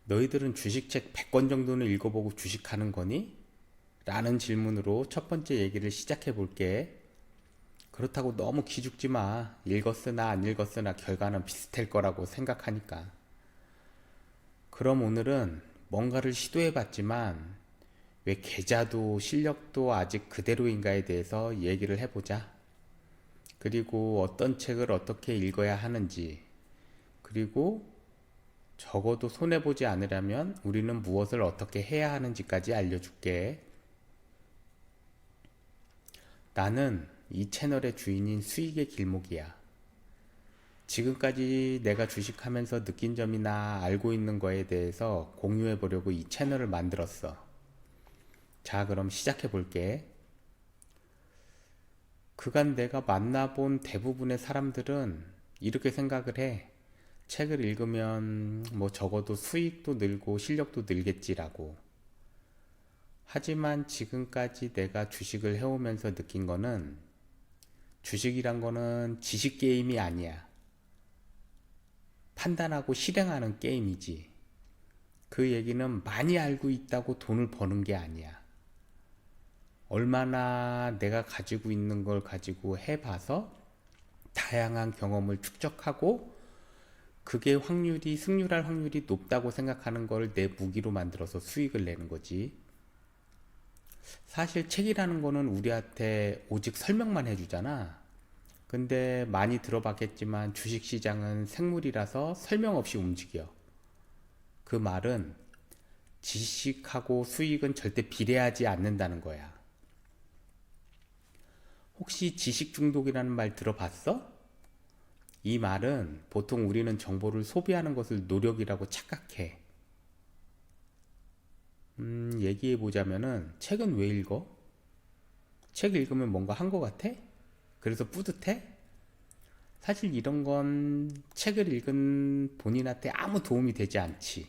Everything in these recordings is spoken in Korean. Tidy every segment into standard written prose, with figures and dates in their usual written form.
너희들은 주식책 100권 정도는 읽어보고 주식하는 거니? 라는 질문으로 첫 번째 얘기를 시작해 볼게. 그렇다고 너무 기죽지 마. 읽었으나 안 읽었으나 결과는 비슷할 거라고 생각하니까. 그럼 오늘은 뭔가를 시도해 봤지만 왜 계좌도 실력도 아직 그대로인가에 대해서 얘기를 해보자. 그리고 어떤 책을 어떻게 읽어야 하는지, 그리고 적어도 손해보지 않으려면 우리는 무엇을 어떻게 해야 하는지까지 알려줄게. 나는 이 채널의 주인인 수익의 길목이야. 지금까지 내가 주식하면서 느낀 점이나 알고 있는 거에 대해서 공유해 보려고 이 채널을 만들었어. 자, 그럼 시작해 볼게. 그간 내가 만나본 대부분의 사람들은 이렇게 생각을 해. 책을 읽으면 뭐 적어도 수익도 늘고 실력도 늘겠지라고. 하지만 지금까지 내가 주식을 해오면서 느낀 거는 주식이란 거는 지식 게임이 아니야. 판단하고 실행하는 게임이지. 그 얘기는 많이 알고 있다고 돈을 버는 게 아니야. 얼마나 내가 가지고 있는 걸 가지고 해봐서 다양한 경험을 축적하고 그게 승률할 확률이 높다고 생각하는 걸 내 무기로 만들어서 수익을 내는 거지. 사실 책이라는 거는 우리한테 오직 설명만 해주잖아. 근데 많이 들어봤겠지만 주식시장은 생물이라서 설명 없이 움직여. 그 말은 지식하고 수익은 절대 비례하지 않는다는 거야. 혹시 지식 중독이라는 말 들어봤어? 이 말은 보통 우리는 정보를 소비하는 것을 노력이라고 착각해. 얘기해 보자면은 책은 왜 읽어? 책 읽으면 뭔가 한 것 같아? 그래서 뿌듯해? 사실 이런 건 책을 읽은 본인한테 아무 도움이 되지 않지.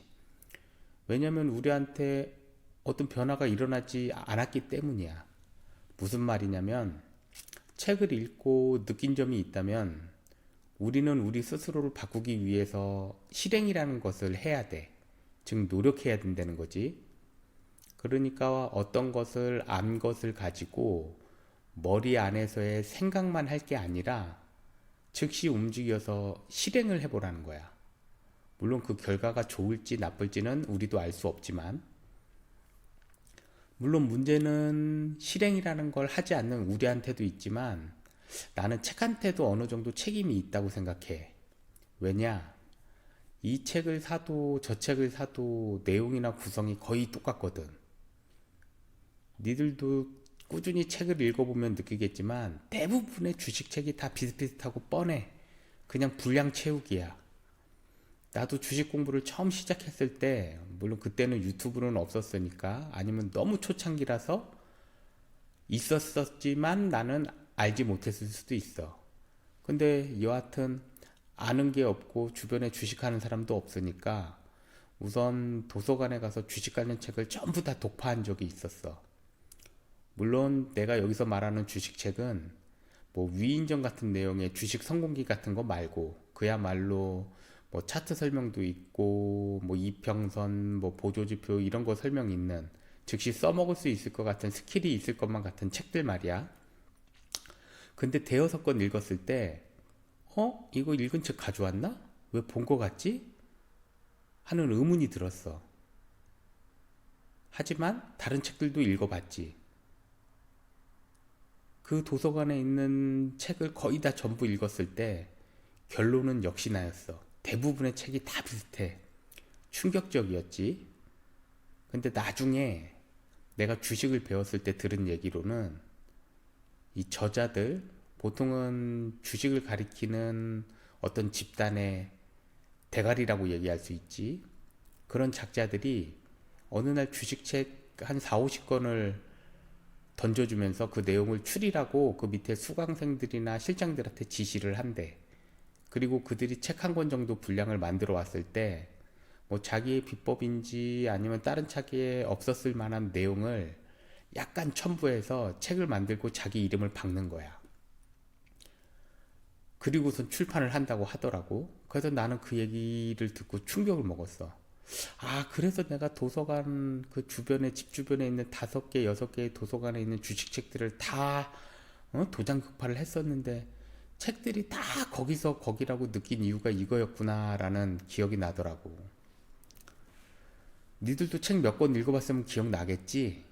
왜냐면 우리한테 어떤 변화가 일어나지 않았기 때문이야. 무슨 말이냐면 책을 읽고 느낀 점이 있다면 우리는 우리 스스로를 바꾸기 위해서 실행이라는 것을 해야 돼. 즉 노력해야 된다는 거지. 그러니까 어떤 것을 안 것을 가지고 머리 안에서의 생각만 할 게 아니라 즉시 움직여서 실행을 해보라는 거야. 물론 그 결과가 좋을지 나쁠지는 우리도 알 수 없지만, 물론 문제는 실행이라는 걸 하지 않는 우리한테도 있지만 나는 책한테도 어느 정도 책임이 있다고 생각해. 왜냐? 이 책을 사도 저 책을 사도 내용이나 구성이 거의 똑같거든. 니들도 꾸준히 책을 읽어보면 느끼겠지만 대부분의 주식책이 다 비슷비슷하고 뻔해. 그냥 분량 채우기야. 나도 주식 공부를 처음 시작했을 때, 물론 그때는 유튜브는 없었으니까, 아니면 너무 초창기라서 있었었지만 나는 알지 못했을 수도 있어. 근데 여하튼 아는 게 없고 주변에 주식하는 사람도 없으니까 우선 도서관에 가서 주식 관련 책을 전부 다 독파한 적이 있었어. 물론 내가 여기서 말하는 주식책은 뭐 위인전 같은 내용의 주식 성공기 같은 거 말고 그야말로 뭐 차트 설명도 있고 뭐 이평선 뭐 보조지표 이런 거 설명 있는 즉시 써먹을 수 있을 것 같은 스킬이 있을 것만 같은 책들 말이야. 근데 대여섯 권 읽었을 때 이거 읽은 책 가져왔나? 왜 본 거 같지? 하는 의문이 들었어. 하지만 다른 책들도 읽어봤지. 그 도서관에 있는 책을 거의 다 전부 읽었을 때 결론은 역시 나였어. 대부분의 책이 다 비슷해. 충격적이었지. 근데 나중에 내가 주식을 배웠을 때 들은 얘기로는 이 저자들, 보통은 주식을 가리키는 어떤 집단의 대가리라고 얘기할 수 있지. 그런 작자들이 어느 날 주식책 한 4, 50권을 던져주면서 그 내용을 추리라고 그 밑에 수강생들이나 실장들한테 지시를 한대. 그리고 그들이 책 한 권 정도 분량을 만들어 왔을 때 뭐 자기의 비법인지 아니면 다른 책에 없었을 만한 내용을 약간 첨부해서 책을 만들고 자기 이름을 박는 거야. 그리고선 출판을 한다고 하더라고. 그래서 나는 그 얘기를 듣고 충격을 먹었어. 그래서 내가 도서관 그 주변에, 집 주변에 있는 5개, 6개의 도서관에 있는 주식책들을 다 도장 급파를 했었는데 책들이 다 거기서 거기라고 느낀 이유가 이거였구나라는 기억이 나더라고. 니들도 책 몇 권 읽어봤으면 기억나겠지?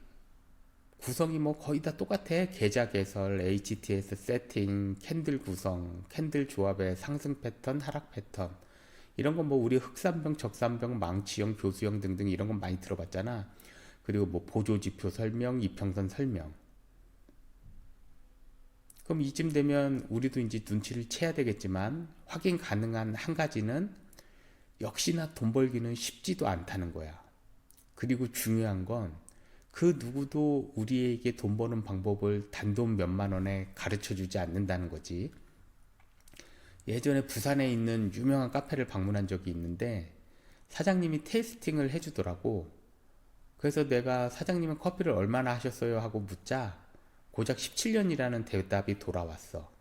구성이 뭐 거의 다 똑같아. 계좌 개설, HTS 세팅, 캔들 구성, 캔들 조합의 상승 패턴, 하락 패턴. 이런 건 뭐 우리 흑산병, 적산병, 망치형, 교수형 등등 이런 건 많이 들어봤잖아. 그리고 뭐 보조지표 설명, 이평선 설명. 그럼 이쯤 되면 우리도 이제 눈치를 채야 되겠지만 확인 가능한 한 가지는 역시나 돈 벌기는 쉽지도 않다는 거야. 그리고 중요한 건 그 누구도 우리에게 돈 버는 방법을 단돈 몇만 원에 가르쳐 주지 않는다는 거지. 예전에 부산에 있는 유명한 카페를 방문한 적이 있는데 사장님이 테이스팅을 해주더라고. 그래서 내가 사장님은 커피를 얼마나 하셨어요? 하고 묻자 고작 17년이라는 대답이 돌아왔어.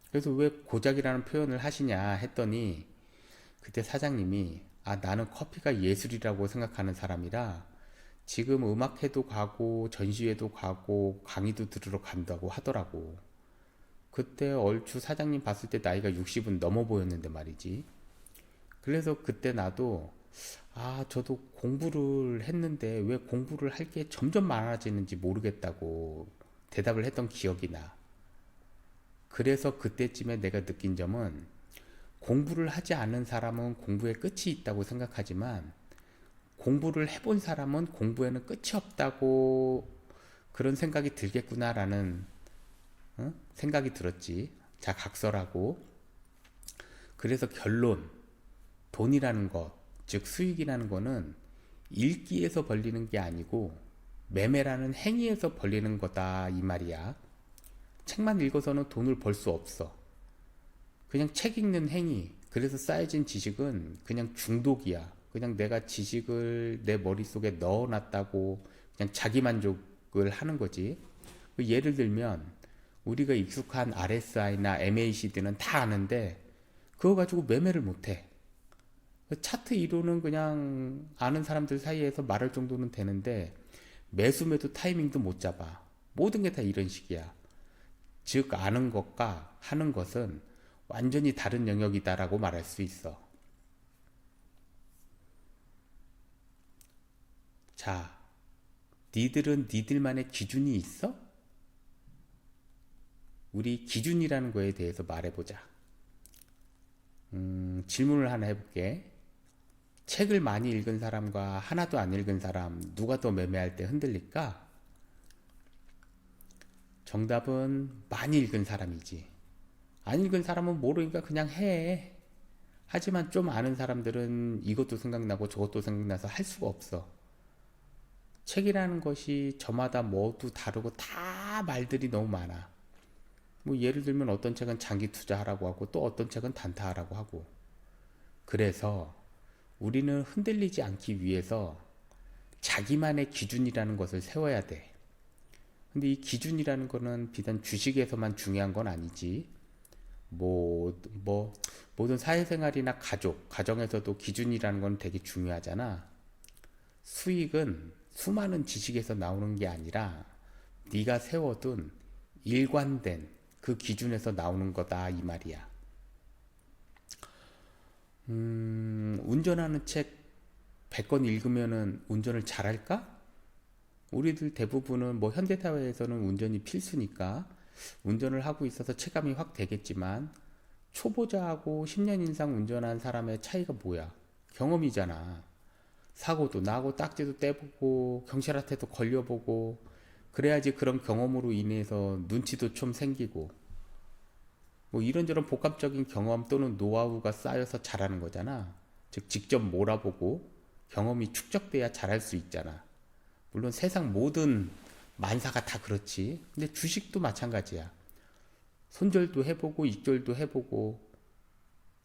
그래서 왜 고작이라는 표현을 하시냐 했더니 그때 사장님이 나는 커피가 예술이라고 생각하는 사람이라 지금 음악회도 가고 전시회도 가고 강의도 들으러 간다고 하더라고. 그때 얼추 사장님 봤을 때 나이가 60은 넘어 보였는데 말이지. 그래서 그때 나도 저도 공부를 했는데 왜 공부를 할 게 점점 많아지는지 모르겠다고 대답을 했던 기억이 나. 그래서 그때쯤에 내가 느낀 점은 공부를 하지 않은 사람은 공부에 끝이 있다고 생각하지만 공부를 해본 사람은 공부에는 끝이 없다고 그런 생각이 들겠구나라는 생각이 들었지. 자, 각설하고. 그래서 결론, 돈이라는 것, 즉 수익이라는 거는 읽기에서 벌리는 게 아니고 매매라는 행위에서 벌리는 거다 이 말이야. 책만 읽어서는 돈을 벌 수 없어. 그냥 책 읽는 행위, 그래서 쌓여진 지식은 그냥 중독이야. 그냥 내가 지식을 내 머릿속에 넣어놨다고 그냥 자기만족을 하는 거지. 예를 들면 우리가 익숙한 RSI나 MACD는 다 아는데 그거 가지고 매매를 못해. 차트 이론은 그냥 아는 사람들 사이에서 말할 정도는 되는데 매수 매도 타이밍도 못 잡아. 모든 게 다 이런 식이야. 즉 아는 것과 하는 것은 완전히 다른 영역이다라고 말할 수 있어. 자, 니들은 니들만의 기준이 있어? 우리 기준이라는 거에 대해서 말해보자. 질문을 하나 해볼게. 책을 많이 읽은 사람과 하나도 안 읽은 사람 누가 더 매매할 때 흔들릴까? 정답은 많이 읽은 사람이지. 안 읽은 사람은 모르니까 그냥 해. 하지만 좀 아는 사람들은 이것도 생각나고 저것도 생각나서 할 수가 없어. 책이라는 것이 저마다 모두 다르고 다 말들이 너무 많아. 뭐 예를 들면 어떤 책은 장기 투자하라고 하고 또 어떤 책은 단타하라고 하고. 그래서 우리는 흔들리지 않기 위해서 자기만의 기준이라는 것을 세워야 돼. 근데 이 기준이라는 거는 비단 주식에서만 중요한 건 아니지. 모든 사회생활이나 가정에서도 기준이라는 건 되게 중요하잖아. 수익은 수많은 지식에서 나오는 게 아니라 네가 세워둔 일관된 그 기준에서 나오는 거다 이 말이야. 운전하는 책 100권 읽으면은 운전을 잘할까? 우리들 대부분은 뭐 현대사회에서는 운전이 필수니까 운전을 하고 있어서 체감이 확 되겠지만 초보자하고 10년 이상 운전한 사람의 차이가 뭐야? 경험이잖아. 사고도 나고 딱지도 떼보고 경찰한테도 걸려보고 그래야지 그런 경험으로 인해서 눈치도 좀 생기고 뭐 이런저런 복합적인 경험 또는 노하우가 쌓여서 잘하는 거잖아. 즉 직접 몰아보고 경험이 축적돼야 잘할 수 있잖아. 물론 세상 모든 만사가 다 그렇지. 근데 주식도 마찬가지야. 손절도 해보고 익절도 해보고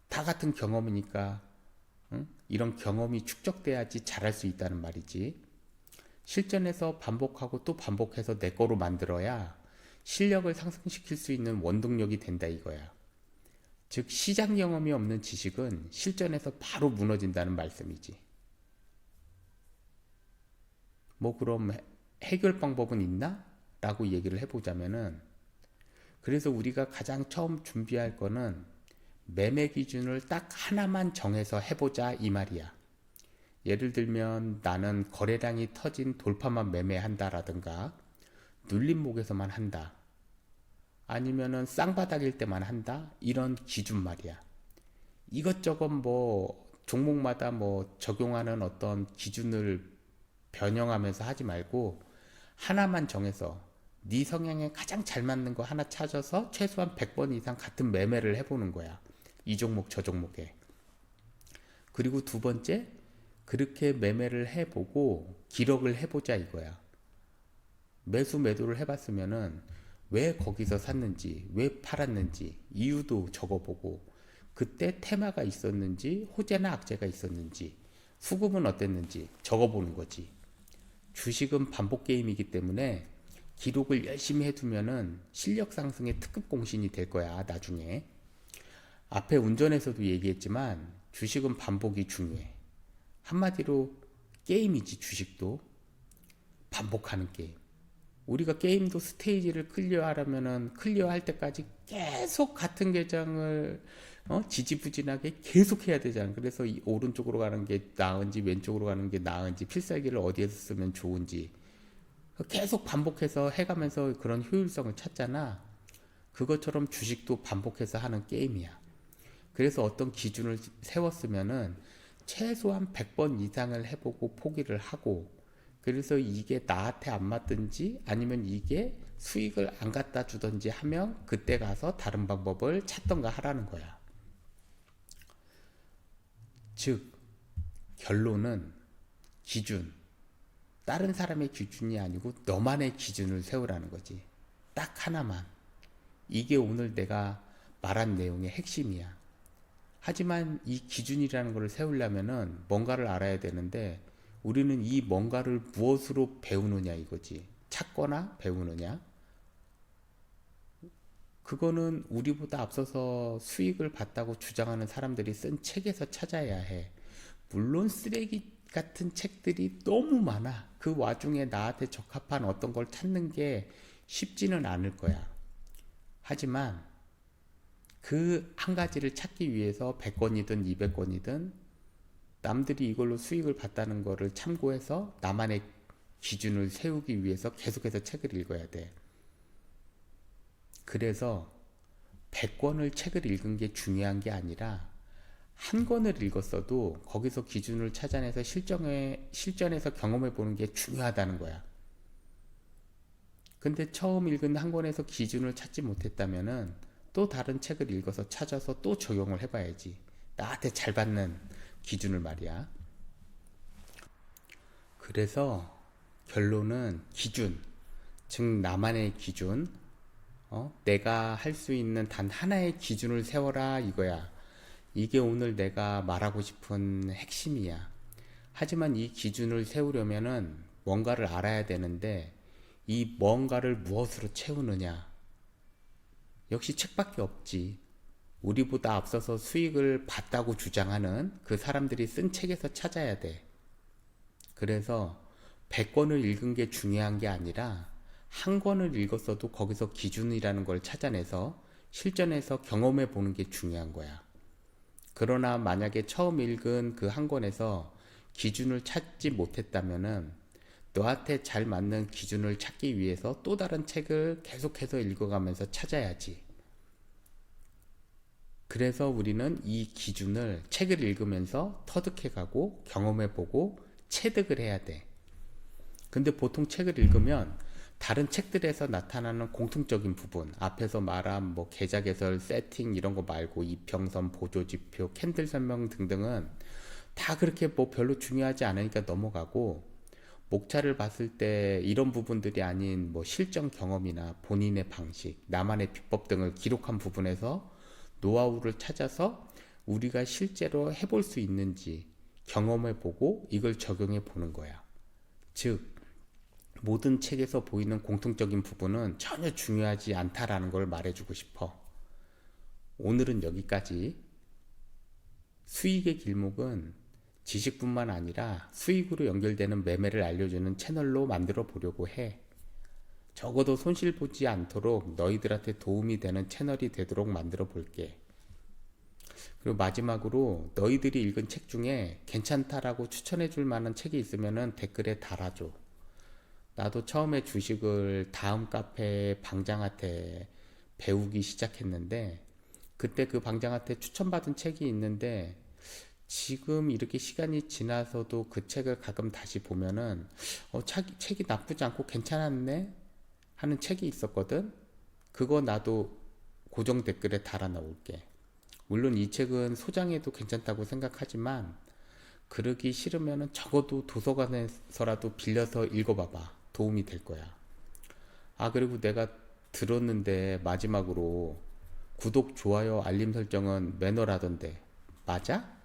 다 같은 경험이니까 이런 경험이 축적돼야지 잘할 수 있다는 말이지. 실전에서 반복하고 또 반복해서 내 거로 만들어야 실력을 상승시킬 수 있는 원동력이 된다 이거야. 즉 시장 경험이 없는 지식은 실전에서 바로 무너진다는 말씀이지. 뭐 그럼 해결 방법은 있나? 라고 얘기를 해보자면은, 그래서 우리가 가장 처음 준비할 거는 매매 기준을 딱 하나만 정해서 해보자 이 말이야. 예를 들면 나는 거래량이 터진 돌파만 매매한다라든가 눌림목에서만 한다. 아니면은 쌍바닥일 때만 한다. 이런 기준 말이야. 이것저것 뭐 종목마다 뭐 적용하는 어떤 기준을 변형하면서 하지 말고 하나만 정해서 네 성향에 가장 잘 맞는 거 하나 찾아서 최소한 100번 이상 같은 매매를 해보는 거야. 이 종목 저 종목에. 그리고 두 번째, 그렇게 매매를 해보고 기록을 해보자 이거야. 매수 매도를 해봤으면은 왜 거기서 샀는지, 왜 팔았는지 이유도 적어보고, 그때 테마가 있었는지 호재나 악재가 있었는지 수급은 어땠는지 적어보는 거지. 주식은 반복 게임이기 때문에 기록을 열심히 해두면은 실력 상승의 특급 공신이 될 거야 나중에. 앞에 운전에서도 얘기했지만 주식은 반복이 중요해. 한마디로 게임이지. 주식도 반복하는 게임. 우리가 게임도 스테이지를 클리어하려면은 클리어할 때까지 계속 같은 계장을 지지부진하게 계속 해야 되잖아. 그래서 이 오른쪽으로 가는 게 나은지 왼쪽으로 가는 게 나은지 필살기를 어디에서 쓰면 좋은지 계속 반복해서 해가면서 그런 효율성을 찾잖아. 그것처럼 주식도 반복해서 하는 게임이야. 그래서 어떤 기준을 세웠으면은 최소한 100번 이상을 해보고 포기를 하고, 그래서 이게 나한테 안 맞든지 아니면 이게 수익을 안 갖다 주든지 하면 그때 가서 다른 방법을 찾던가 하라는 거야. 즉 결론은 기준, 다른 사람의 기준이 아니고 너만의 기준을 세우라는 거지. 딱 하나만. 이게 오늘 내가 말한 내용의 핵심이야. 하지만 이 기준이라는 것을 세우려면은 뭔가를 알아야 되는데, 우리는 이 뭔가를 무엇으로 배우느냐 이거지. 찾거나 배우느냐. 그거는 우리보다 앞서서 수익을 봤다고 주장하는 사람들이 쓴 책에서 찾아야 해. 물론 쓰레기 같은 책들이 너무 많아. 그 와중에 나한테 적합한 어떤 걸 찾는 게 쉽지는 않을 거야. 하지만 그 한 가지를 찾기 위해서 100권이든 200권이든 남들이 이걸로 수익을 봤다는 거를 참고해서 나만의 기준을 세우기 위해서 계속해서 책을 읽어야 돼. 그래서 100권을 책을 읽은 게 중요한 게 아니라 한 권을 읽었어도 거기서 기준을 찾아내서 실전에서 경험해 보는 게 중요하다는 거야. 근데 처음 읽은 한 권에서 기준을 찾지 못했다면은 또 다른 책을 읽어서 찾아서 또 적용을 해봐야지. 나한테 잘 맞는 기준을 말이야. 그래서 결론은 기준, 즉 나만의 기준, 내가 할 수 있는 단 하나의 기준을 세워라 이거야. 이게 오늘 내가 말하고 싶은 핵심이야. 하지만 이 기준을 세우려면은 뭔가를 알아야 되는데, 이 뭔가를 무엇으로 채우느냐? 역시 책밖에 없지. 우리보다 앞서서 수익을 봤다고 주장하는 그 사람들이 쓴 책에서 찾아야 돼. 그래서 100권을 읽은 게 중요한 게 아니라 한 권을 읽었어도 거기서 기준이라는 걸 찾아내서 실전에서 경험해 보는 게 중요한 거야. 그러나 만약에 처음 읽은 그 한 권에서 기준을 찾지 못했다면은 너한테 잘 맞는 기준을 찾기 위해서 또 다른 책을 계속해서 읽어가면서 찾아야지. 그래서 우리는 이 기준을 책을 읽으면서 터득해가고 경험해보고 체득을 해야 돼. 근데 보통 책을 읽으면 다른 책들에서 나타나는 공통적인 부분, 앞에서 말한 뭐 계좌 개설, 세팅 이런 거 말고 이평선, 보조지표, 캔들 설명 등등은 다 그렇게 뭐 별로 중요하지 않으니까 넘어가고, 목차를 봤을 때 이런 부분들이 아닌 뭐 실전 경험이나 본인의 방식, 나만의 비법 등을 기록한 부분에서 노하우를 찾아서 우리가 실제로 해볼 수 있는지 경험해보고 이걸 적용해 보는 거야. 즉 모든 책에서 보이는 공통적인 부분은 전혀 중요하지 않다라는 걸 말해주고 싶어. 오늘은 여기까지. 수익의 길목은 지식뿐만 아니라 수익으로 연결되는 매매를 알려주는 채널로 만들어 보려고 해. 적어도 손실 보지 않도록 너희들한테 도움이 되는 채널이 되도록 만들어 볼게. 그리고 마지막으로 너희들이 읽은 책 중에 괜찮다라고 추천해 줄 만한 책이 있으면 댓글에 달아줘. 나도 처음에 주식을 다음 카페 방장한테 배우기 시작했는데 그때 그 방장한테 추천받은 책이 있는데 지금 이렇게 시간이 지나서도 그 책을 가끔 다시 보면은 책이 나쁘지 않고 괜찮았네 하는 책이 있었거든. 그거 나도 고정 댓글에 달아 놓을게. 물론 이 책은 소장해도 괜찮다고 생각하지만 그러기 싫으면 적어도 도서관에서라도 빌려서 읽어봐봐. 도움이 될 거야. 아, 그리고 내가 들었는데 마지막으로 구독, 좋아요, 알림 설정은 매너라던데 맞아?